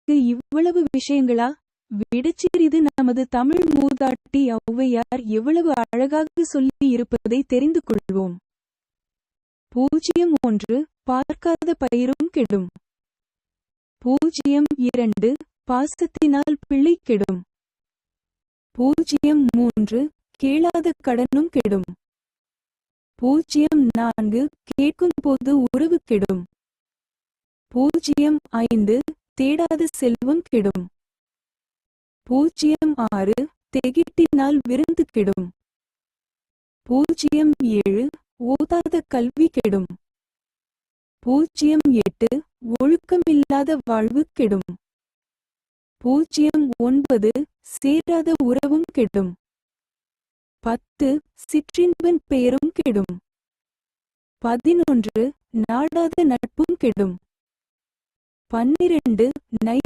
இதற்கு இவ்வளவு விஷயங்களா? விடச்சிறிது நமது தமிழ் மூதாட்டி ஔவையார் எவ்வளவு அழகாக சொல்லி இருப்பதை தெரிந்து கொள்வோம். 01 பார்க்காத பயிரும் கெடும். 02 பாசத்தினால் பிள்ளை கெடும். 03 கேளாத கடனும் கெடும். 04 கேட்கும் போது உறவு கெடும். 05 தேடாத செல்வம் கெடும். 06 தெகிட்டினால் விருந்து கெடும். 07 ஓதாத கல்வி கெடும். 08 ஒழுக்கமில்லாத வாழ்வு கெடும். 09 சேராத உறவும் கெடும். 10 சிற்றின்பன் பெயரும் கெடும். 11 நாடாத நட்பும் கெடும். 12